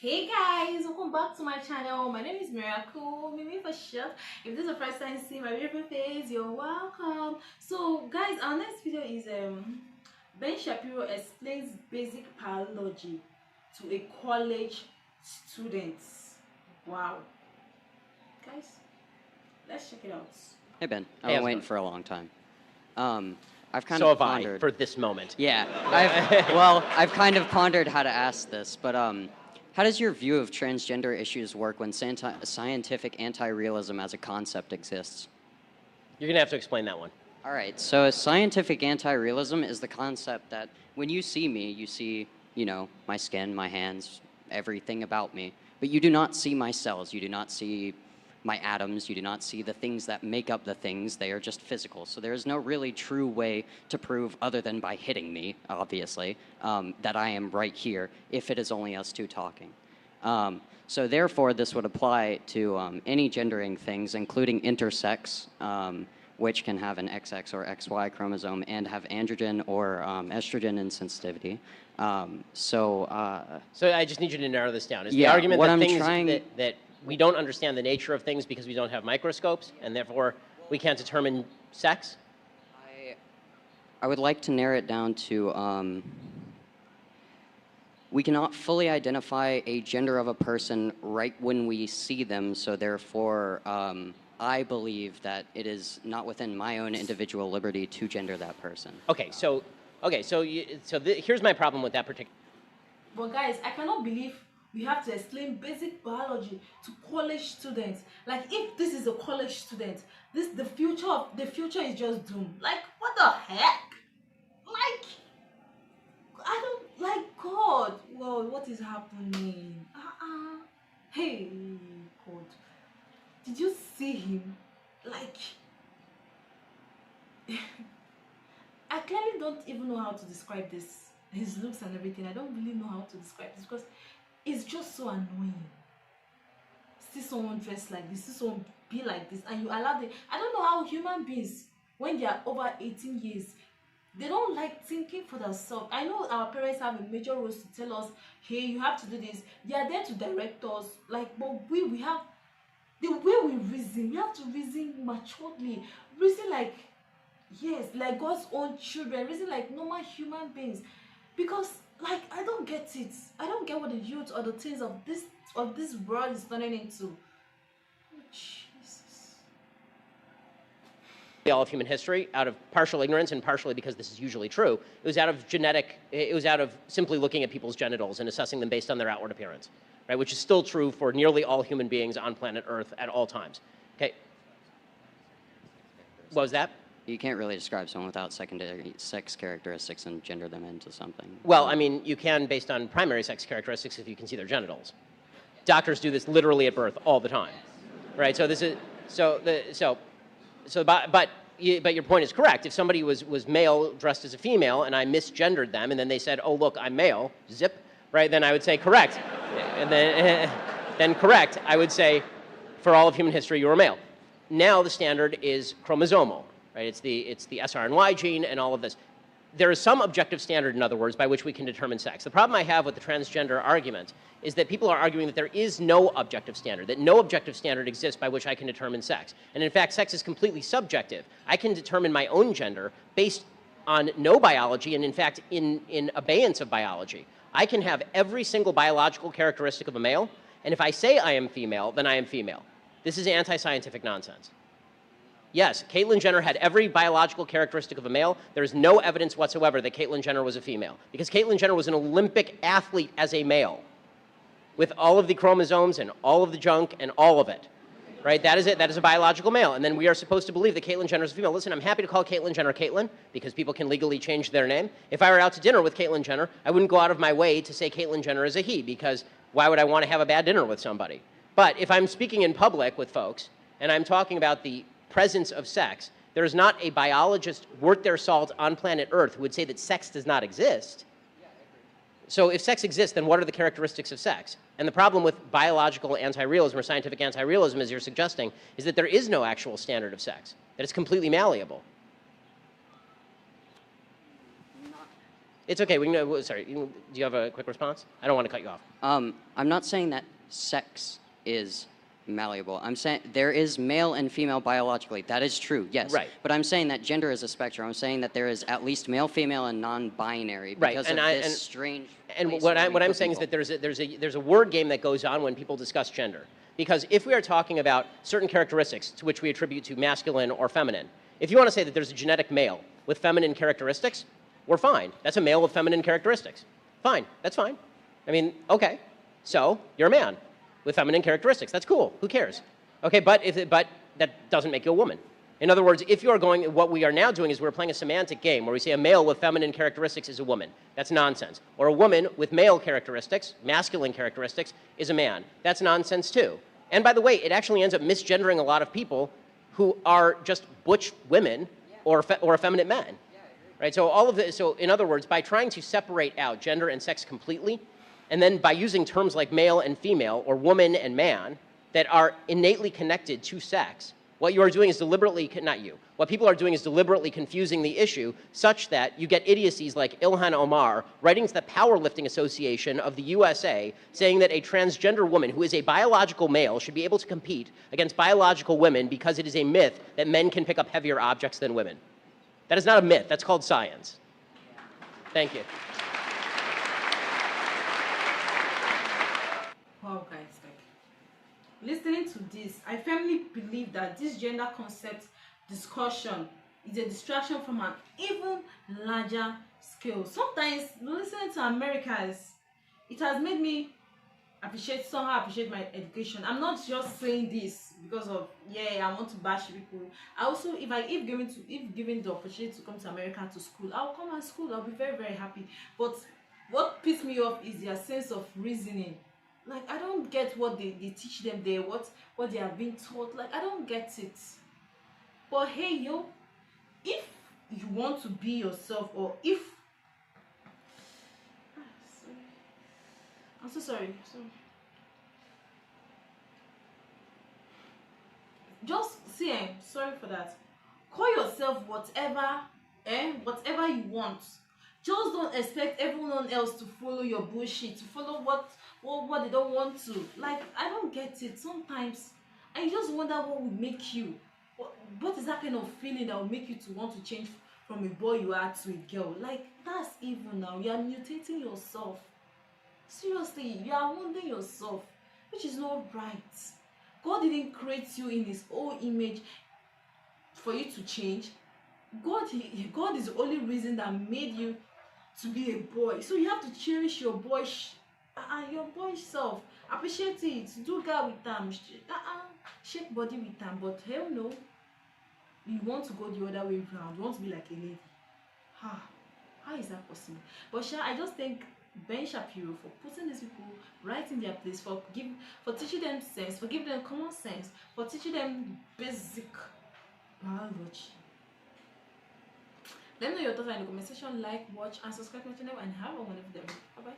Hey guys, welcome back to my channel. My name is Miracle, Mimi for short. If this is the first time seeing my beautiful face, you're welcome. So guys, our next video is Ben Shapiro explains basic biology to a college student. Wow. Guys, let's check it out. Hey Ben, I've Hey, been how's it waiting going? for a long time. I've kind So of have I, pondered. for this moment. Yeah, I've kind of pondered how to ask this, but how does your view of transgender issues work when scientific anti-realism as a concept exists? You're going to have to explain that one. All right, so scientific anti-realism is the concept that when you see me, you see, my skin, my hands, everything about me, but you do not see my cells, you do not see my atoms, you do not see the things that make up the things, they are just physical. So there is no really true way to prove, other than by hitting me, obviously, that I am right here, if it is only us two talking. So therefore, this would apply to any gendering things, including intersex, which can have an XX or XY chromosome and have androgen or estrogen insensitivity. So I just need you to narrow this down. Is the yeah, argument what that I'm things trying- that we don't understand the nature of things because we don't have microscopes, and therefore we can't determine sex? I would like to narrow it down to we cannot fully identify a gender of a person right when we see them, so therefore I believe that it is not within my own individual liberty to gender that person. Here's my problem with that particular. But guys, I cannot believe we have to explain basic biology to college students. Like, if this is a college student, the future is just doomed. Like, what the heck? Like, I don't like God. Well, what is happening? Hey, God, did you see him? Like, I clearly don't even know how to describe this. His looks and everything. I don't really know how to describe this because it's just so annoying. See someone dressed like this, see someone be like this, and you allow them. I don't know how human beings, when they are over 18 years, they don't like thinking for themselves. I know our parents have a major role to tell us, hey, you have to do this. They are there to direct us. Like, but we have the way we reason. We have to reason maturely. Reason like, yes, like God's own children. Reason like normal human beings. Because, like, I don't get it. I don't get what the youth or the things of this world is turning into. Oh, Jesus. All of human history, out of partial ignorance and partially because this is usually true, it was out of simply looking at people's genitals and assessing them based on their outward appearance, right? Which is still true for nearly all human beings on planet Earth at all times. Okay. What was that? You can't really describe someone without secondary sex characteristics and gender them into something. Well, I mean, you can based on primary sex characteristics if you can see their genitals. Doctors do this literally at birth all the time, right? So this is but your point is correct. If somebody was male dressed as a female and I misgendered them and then they said, "Oh, look, I'm male," zip, right? Then I would say correct, and then correct. I would say, for all of human history, you were male. Now the standard is chromosomal. Right? It's the SR and Y gene and all of this. There is some objective standard, in other words, by which we can determine sex. The problem I have with the transgender argument is that people are arguing that there is no objective standard, that no objective standard exists by which I can determine sex. And in fact, sex is completely subjective. I can determine my own gender based on no biology and, in fact, in abeyance of biology. I can have every single biological characteristic of a male, and if I say I am female, then I am female. This is anti-scientific nonsense. Yes, Caitlyn Jenner had every biological characteristic of a male. There is no evidence whatsoever that Caitlyn Jenner was a female, because Caitlyn Jenner was an Olympic athlete as a male, with all of the chromosomes and all of the junk and all of it, right? That is it. That is a biological male. And then we are supposed to believe that Caitlyn Jenner is a female. Listen, I'm happy to call Caitlyn Jenner Caitlyn, because people can legally change their name. If I were out to dinner with Caitlyn Jenner, I wouldn't go out of my way to say Caitlyn Jenner is a he, because why would I want to have a bad dinner with somebody? But if I'm speaking in public with folks, and I'm talking about the presence of sex, there is not a biologist worth their salt on planet Earth who would say that sex does not exist. So if sex exists, then what are the characteristics of sex? And the problem with biological anti-realism or scientific anti-realism, as you're suggesting, is that there is no actual standard of sex, that it's completely malleable. It's okay. We can, sorry, do you have a quick response? I don't want to cut you off. I'm not saying that sex is malleable. I'm saying there is male and female biologically. That is true, yes. Right. But I'm saying that gender is a spectrum. I'm saying that there is at least male, female, and non-binary because Right. of this strange. And place what where I'm we put saying is people. that there's a word game that goes on when people discuss gender. Because if we are talking about certain characteristics to which we attribute to masculine or feminine, if you want to say that there's a genetic male with feminine characteristics, we're fine. That's a male with feminine characteristics. Fine. That's fine. I mean, okay. So you're a man with feminine characteristics. That's cool. Who cares? Okay, but that doesn't make you a woman. In other words, if you are going, what we are now doing is we're playing a semantic game where we say a male with feminine characteristics is a woman. That's nonsense. Or a woman with male characteristics, masculine characteristics, is a man. That's nonsense too. And by the way, it actually ends up misgendering a lot of people who are just butch women or effeminate men. Right? So all of this, so in other words, by trying to separate out gender and sex completely, and then by using terms like male and female or woman and man that are innately connected to sex, what you are doing is deliberately, not you, what people are doing is deliberately confusing the issue such that you get idiocies like Ilhan Omar writing to the Powerlifting Association of the USA saying that a transgender woman who is a biological male should be able to compete against biological women because it is a myth that men can pick up heavier objects than women. That is not a myth. That's called science. Thank you. Wow, guys, like listening to this, I firmly believe that this gender concept discussion is a distraction from an even larger scale. Sometimes listening to Americans, it has made me somehow appreciate my education. I'm not just saying this because of I want to bash people. I also, if given the opportunity to come to America to school, I'll come to school. I'll be very, very happy. But what pisses me off is their sense of reasoning. Like, I don't get what they teach them there, what they are being taught. Like, I don't get it. But hey, yo, if you want to be yourself, or if I'm so sorry. Just see, sorry for that. Call yourself whatever you want. Just don't expect everyone else to follow your bullshit, to follow what they don't want to. Like, I don't get it. Sometimes I just wonder what would make you. What is that kind of feeling that will make you to want to change from a boy you are to a girl? Like, that's evil now. You are mutating yourself. Seriously, you are wounding yourself, which is not right. God didn't create you in his own image for you to change. God is the only reason that made you to be a boy. So you have to cherish your boyish self. Appreciate it. Do God with them. Shake body with them. But hell no. You want to go the other way around. You want to be like a lady. How is that possible? But I just think Ben Shapiro for putting these people right in their place, for teaching them sense, for giving them common sense, for teaching them basic biology. Let me know your thoughts in the comment section. Like, watch, and subscribe to my channel, and have a wonderful day. Bye bye.